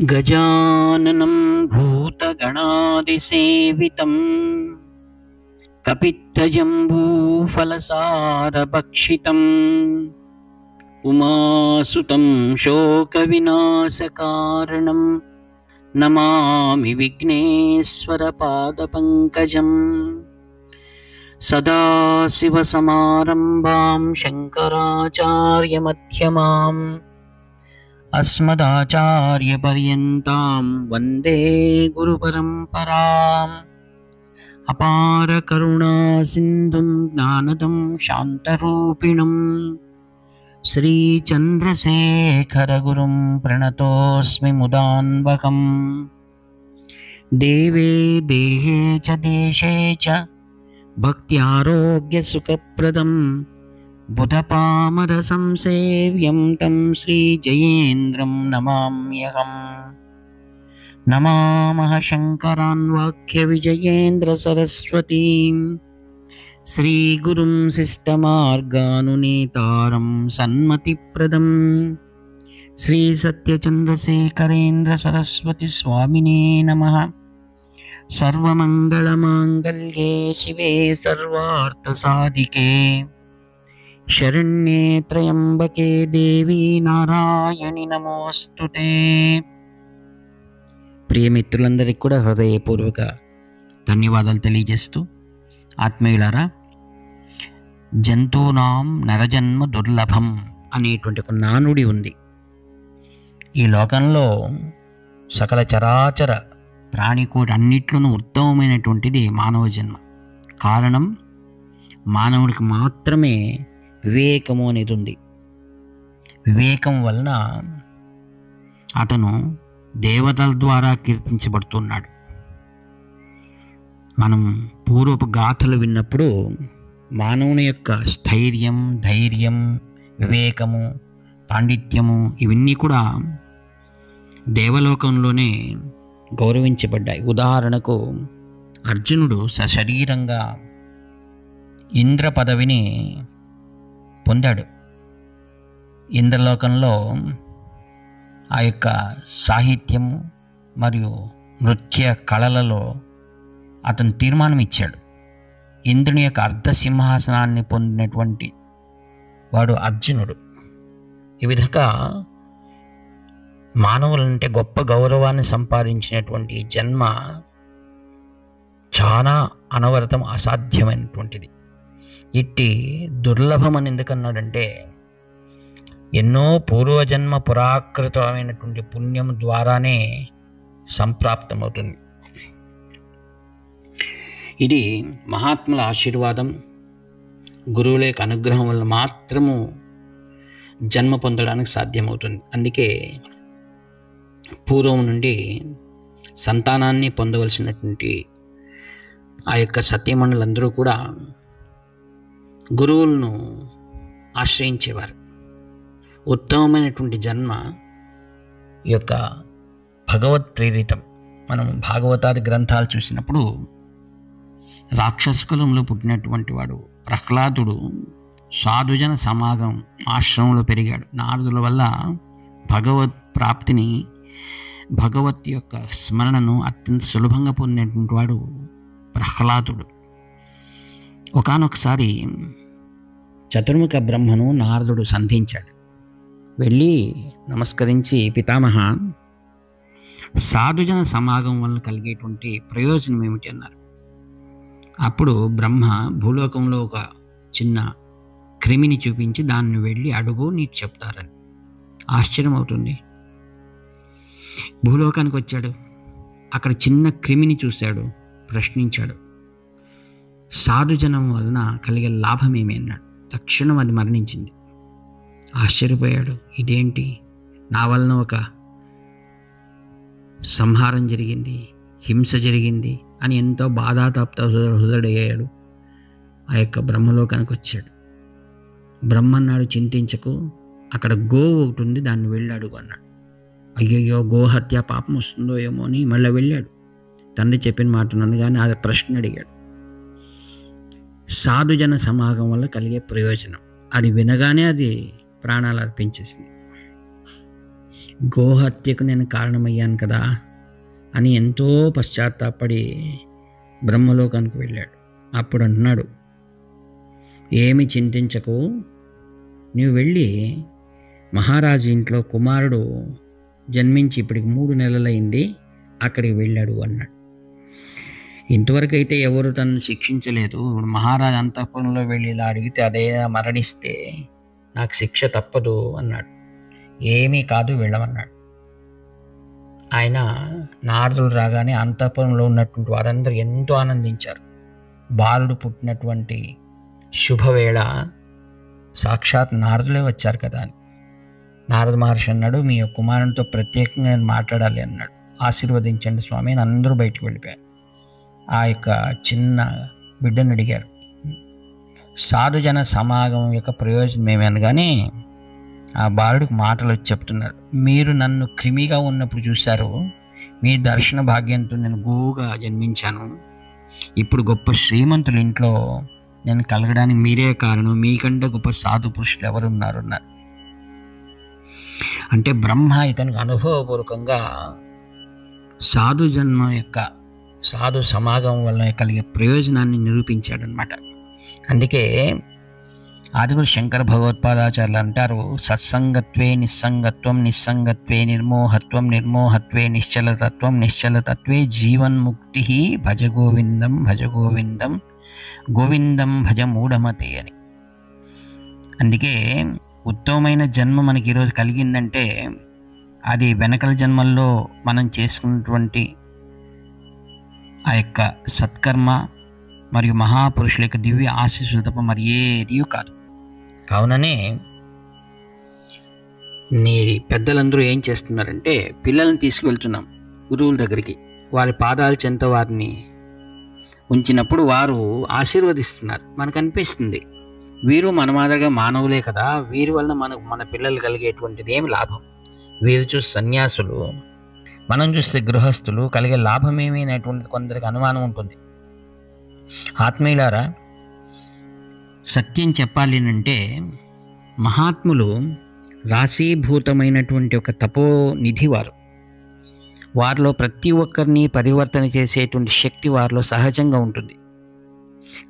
गजाननं भूतगणादिसेवितं कपित्थजम्बूफलसारभक्षितम् उमासुतं शोकविनाशकारणं नमामि विघ्नेश्वरपादपङ्कजम्। सदाशिवसमारम्भां शङ्कराचार्यमध्यमाम् अस्मदाचार्यपर्यन्तां वन्दे गुरुपरम्पराम्। अपारकरुणासिन्धुं ज्ञानदं शान्तरूपिणं श्रीचन्द्रशेखरगुरुं प्रणतोऽस्मि मुदान्वहम्। देवे देहे च देशे च भक्त्यारोग्यसुखप्रदं बुधपामरसंसेव्यं तं श्रीजयेन्द्रं नमाम्यहम्। नमामः शङ्करान् वाक्यविजयेन्द्रसरस्वतीं श्रीगुरुं शिष्टमार्गानुनेतारं सन्मतिप्रदं श्रीसत्यचन्द्रशेखरेन्द्रसरस्वतीस्वामिने नमः। सर्वमङ्गलमाङ्गल्ये शिवे सर्वार्थसाधिके शरण्ये त्र्यम्बके देवी నారాయణి నమోస్తుతే। ప్రియమిత్రులందరికీ కూడా హృదయపూర్వక ధన్యవాదాలు తెలియజేస్తూ, ఆత్మీయులారా, జంతూనాం నరజన్మ దుర్లభం అనేటువంటి ఒక నానుడి ఉంది. ఈ లోకంలో సకల చరాచర ప్రాణికోటి అన్నిట్లోనూ ఉత్తమమైనటువంటిది మానవ జన్మ. కారణం, మానవుడికి మాత్రమే వివేకము అనేది ఉంది. వివేకం వలన అతను దేవతల ద్వారా కీర్తించబడుతున్నాడు. మనం పూర్వపు గాథలు విన్నప్పుడు మానవుని యొక్క స్థైర్యం, ధైర్యం, వివేకము, పాండిత్యము ఇవన్నీ కూడా దేవలోకంలోనే గౌరవించబడ్డాయి. ఉదాహరణకు అర్జునుడు సశరీరంగా ఇంద్ర పదవిని పొందాడు. ఇంద్రలోకంలో ఆ యొక్క సాహిత్యము మరియు నృత్య కళలలో అతను తీర్మానం ఇచ్చాడు. ఇంద్రుని యొక్క అర్ధసింహాసనాన్ని పొందినటువంటి వాడు అర్జునుడు. ఈ విధంగా మానవులంటే గొప్ప గౌరవాన్ని సంపాదించినటువంటి జన్మ చాలా అనవరతం, అసాధ్యమైనటువంటిది. ఇట్టి దుర్లభమని ఎందుకన్నాడంటే, ఎన్నో పూర్వజన్మ పురాకృతమైనటువంటి పుణ్యం ద్వారానే సంప్రాప్తమవుతుంది. ఇది మహాత్ముల ఆశీర్వాదం, గురువుల యొక్క అనుగ్రహం వల్ల మాత్రము జన్మ పొందడానికి సాధ్యమవుతుంది. అందుకే పూర్వం నుండి సంతానాన్ని పొందవలసినటువంటి ఆ యొక్క సత్యమణులందరూ కూడా గురువులను ఆశ్రయించేవారు. ఉత్తమమైనటువంటి జన్మ ఈ యొక్క భగవత్ ప్రేరితం. మనం భాగవతాది గ్రంథాలు చూసినప్పుడు రాక్షస కులంలో పుట్టినటువంటి వాడు ప్రహ్లాదుడు సాధుజన సమాగం ఆశ్రమంలో పెరిగాడు. నారదుల వల్ల భగవత్ ప్రాప్తిని, భగవత్ యొక్క స్మరణను అత్యంత సులభంగా పొందినటువంటి వాడు ప్రహ్లాదుడు. ఒకానొకసారి చతుర్ముఖ బ్రహ్మను నారదుడు సంధించాడు. వెళ్ళి నమస్కరించి, పితామహ, సాధుజన సమాగం వల్ల కలిగేటువంటి ప్రయోజనం ఏమిటి అన్నారు. అప్పుడు బ్రహ్మ భూలోకంలో ఒక చిన్న క్రిమిని చూపించి, దాన్ని వెళ్ళి అడుగు, నీకు చెప్తారని. ఆశ్చర్యం అవుతుంది. భూలోకానికి వచ్చాడు. అక్కడ చిన్న క్రిమిని చూశాడు, ప్రశ్నించాడు. సాధుజనం వలన కలిగే లాభం ఏమి అన్నాడు. తక్షణం అది మరణించింది. ఆశ్చర్యపోయాడు. ఇదేంటి, నా వలన ఒక సంహారం జరిగింది, హింస జరిగింది అని ఎంతో బాధాతప్త హృదయుడయ్యాడు. ఆ యొక్క బ్రహ్మలోకానికి వచ్చాడు. బ్రహ్మ అన్నాడు, చింతించకు, అక్కడ గోవు ఒకటి ఉంది, దాన్ని వెళ్ళి అడుగు అన్నాడు. అయ్యయ్యో, గోహత్య పాపం వస్తుందో ఏమో అని మళ్ళీ వెళ్ళాడు. తండ్రి చెప్పిన మాట నన్ను కానీ ఆ ప్రశ్న అడిగాడు. సాధుజన సమాగం వల్ల కలిగే ప్రయోజనం అది వినగానే అది ప్రాణాలు అర్పించేసింది. గోహత్యకు నేను కారణమయ్యాను కదా అని ఎంతో పశ్చాత్తాపడి బ్రహ్మలోకానికి వెళ్ళాడు. అప్పుడు అంటున్నాడు, ఏమి చింతించకు, నీవు వెళ్ళి మహారాజు ఇంట్లో కుమారుడు జన్మించి ఇప్పటికి 3 నెలలైంది, అక్కడికి వెళ్ళాడు అన్నాడు. ఇంతవరకు అయితే ఎవరు తనను శిక్షించలేదు. ఇప్పుడు మహారాజు అంతఃపురంలో వెళ్ళి ఇలా అడిగితే అదే మరణిస్తే నాకు శిక్ష తప్పదు అన్నాడు. ఏమీ కాదు, వెళ్ళమన్నాడు. ఆయన నారదులు రాగానే అంతఃపురంలో ఉన్నటువంటి వారందరూ ఎంతో ఆనందించారు. బాలుడు పుట్టినటువంటి శుభవేళ సాక్షాత్ నారదులే వచ్చారు కదా అని. నారద మహర్షి అన్నాడు, మీ యొక్క కుమారునితో ప్రత్యేకంగా నేను మాట్లాడాలి అన్నాడు. ఆశీర్వదించండి స్వామి అని అందరూ బయటికి వెళ్ళిపోయారు. ఆ యొక్క చిన్న బిడ్డను అడిగారు, సాధుజన సమాగమం యొక్క ప్రయోజనం ఏమి అనగానే ఆ బాలుడికి మాటలు వచ్చి చెప్తున్నారు, మీరు నన్ను క్రిమిగా ఉన్నప్పుడు చూశారు, మీ దర్శన భాగ్యంతో నేను గోవుగా జన్మించాను, ఇప్పుడు గొప్ప శ్రీమంతుల ఇంట్లో నేను కలగడానికి మీరే కారణం, మీకంటే గొప్ప సాధు పురుషులు ఎవరున్నారు అన్నారు. అంటే బ్రహ్మ ఇతనికి అనుభవపూర్వకంగా సాధు జన్మ యొక్క సాధు సమాగమం వల్ల కలిగే ప్రయోజనాన్ని నిరూపించాడనమాట. అందుకే ఆదిగురు శంకర భగవత్పాదాచార్యులు అంటారు, సత్సంగత్వే నిస్సంగత్వం, నిస్సంగత్వే నిర్మోహత్వం, నిర్మోహత్వే నిశ్చలతత్వం, నిశ్చలతత్వే జీవన్ముక్తి, భజ గోవిందం భజ గోవిందం గోవిందం భజ మూఢమతే అని. అందుకే ఉత్తమమైన జన్మ మనకి ఈరోజు కలిగిందంటే అది వెనకల జన్మల్లో మనం చేసుకున్నటువంటి ఆ యొక్క సత్కర్మ మరియు మహాపురుషుల యొక్క దివ్య ఆశీస్సులు తప్ప మరి ఏది కాదు. కావుననే నీ పెద్దలందరూ ఏం చేస్తున్నారంటే, పిల్లల్ని తీసుకువెళ్తున్నాం గురువుల దగ్గరికి, వారి పాదాల చెంత వారిని ఉంచినప్పుడు వారు ఆశీర్వదిస్తున్నారు. మనకు అనిపిస్తుంది వీరు మన మాదిరిగా మానవులే కదా, వీరి వలన మన పిల్లలు కలిగేటువంటిది ఏమి లాభం, వీరు చూసి సన్యాసులు, మనం చూస్తే గృహస్థులు, కలిగే లాభం ఏమి అనేటువంటిది కొందరికి అనుమానం ఉంటుంది. ఆత్మీయులారా, సత్యం చెప్పాలి అంటే మహాత్ములు రాశీభూతమైనటువంటి ఒక తపోనిధి వారు. వారిలో ప్రతి ఒక్కరిని పరివర్తన చేసేటువంటి శక్తి వారిలో సహజంగా ఉంటుంది.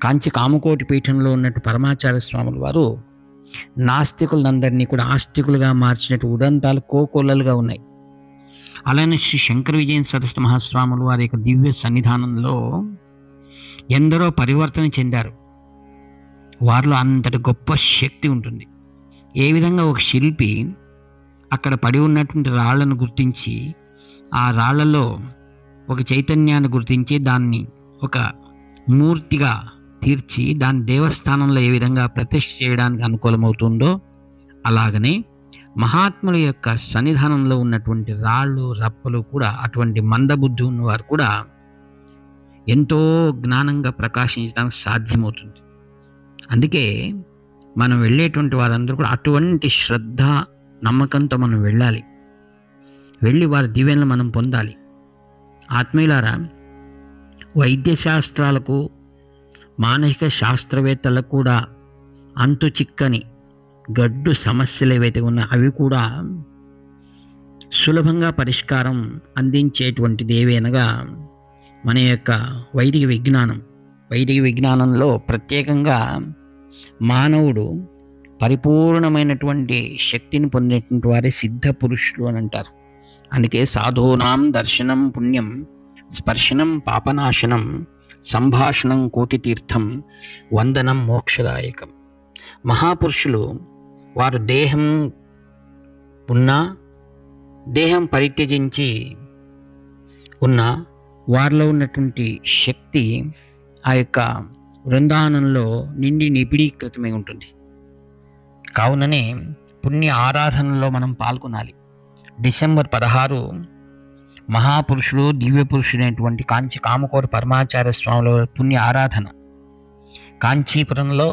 కాంచి కామకోటి పీఠంలో ఉన్నట్టు పరమాచార్య స్వాముల వారు నాస్తికులందరినీ కూడా ఆస్తికులుగా మార్చినట్టు ఉదంతాలు కోకొల్లలుగా ఉన్నాయి. అలానే శ్రీ శంకర విజయ సరస్వతి మహాస్వాములు వారి యొక్క దివ్య సన్నిధానంలో ఎందరో పరివర్తన చెందారు. వారిలో అంతటి గొప్ప శక్తి ఉంటుంది. ఏ విధంగా ఒక శిల్పి అక్కడ పడి ఉన్నటువంటి రాళ్లను గుర్తించి ఆ రాళ్లలో ఒక చైతన్యాన్ని గుర్తించి దాన్ని ఒక మూర్తిగా తీర్చి దాని దేవస్థానంలో ఏ విధంగా ప్రతిష్ఠ చేయడానికి అనుకూలమవుతుందో, అలాగనే మహాత్ముల యొక్క సన్నిధానంలో ఉన్నటువంటి రాళ్ళు రప్పలు కూడా అటువంటి మందబుద్ధి ఉన్నవారు కూడా ఎంతో జ్ఞానంగా ప్రకాశించడానికి సాధ్యమవుతుంది. అందుకే మనం వెళ్ళేటువంటి వారందరూ కూడా అటువంటి శ్రద్ధ నమ్మకంతో మనం వెళ్ళాలి, వెళ్ళి వారి దీవెనలు మనం పొందాలి. ఆత్మీయులారా, వైద్యశాస్త్రాలకు మానసిక శాస్త్రవేత్తలకు కూడా అంతు చిక్కని గడ్డు సమస్యలు ఏవైతే ఉన్నాయో అవి కూడా సులభంగా పరిష్కారం అందించేటువంటిది ఏవైనగా మన యొక్క వైదిక విజ్ఞానం. వైదిక విజ్ఞానంలో ప్రత్యేకంగా మానవుడు పరిపూర్ణమైనటువంటి శక్తిని పొందేటువంటి వారే సిద్ధ పురుషులు అని అంటారు. అందుకే సాధూనాం దర్శనం పుణ్యం, స్పర్శనం పాపనాశనం, సంభాషణం కోటితీర్థం, వందనం మోక్షదాయకం. మహాపురుషులు వారు దేహం ఉన్నా, దేహం పరిత్యజించి ఉన్న వారిలో ఉన్నటువంటి శక్తి ఆ యొక్క వృందావనంలో నిండి నిబిడీకృతమై ఉంటుంది. కావుననే పుణ్య ఆరాధనలో మనం పాల్గొనాలి. డిసెంబర్ 16 మహాపురుషుడు దివ్య పురుషుడైనటువంటి కాంచి కామకోటి పరమాచార్య స్వాముల పుణ్య ఆరాధన. కాంచీపురంలో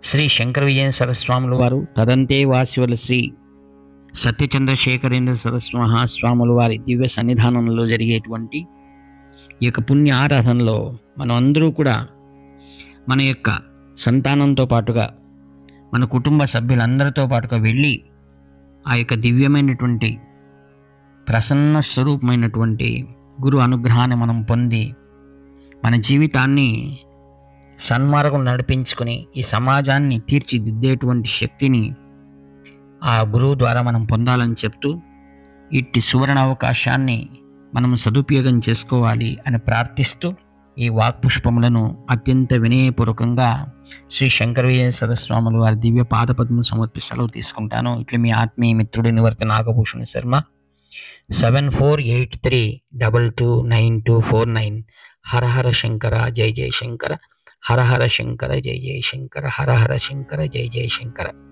శ్రీ శంకర విజయ సరస్వాముల వారు, తదంతే వాసివల శ్రీ సత్యచంద్రశేఖరేంద్ర సరస్వతి మహాస్వాముల వారి దివ్య సన్నిధానంలో జరిగేటువంటి ఈ యొక్క పుణ్య ఆరాధనలో మనం అందరూ కూడా మన యొక్క సంతానంతో పాటుగా మన కుటుంబ సభ్యులందరితో పాటుగా వెళ్ళి ఆ యొక్క దివ్యమైనటువంటి ప్రసన్న స్వరూపమైనటువంటి గురు అనుగ్రహాన్ని మనం పొంది మన జీవితాన్ని సన్మార్గం నడిపించుకొని ఈ సమాజాన్ని తీర్చిదిద్దేటువంటి శక్తిని ఆ గురువు ద్వారా మనం పొందాలని చెప్తూ, ఇట్టి సువర్ణ అవకాశాన్ని మనం సదుపయోగం చేసుకోవాలి అని ప్రార్థిస్తూ ఈ వాక్పుష్పములను అత్యంత వినయపూర్వకంగా శ్రీ శంకరయ్య సరస్వాములు వారి దివ్య పాదపద్మం సమర్పిస్తూ సెలవు తీసుకుంటాను. ఇట్లా మీ ఆత్మీయ మిత్రుడి నివర్తి నాగభూషణ శర్మ. 7483229249. హర హర శంకర జయ జయ శంకర. హర హర శంకర జయ జయ శంకర. హర హర శంకర జయ జయ శంకర.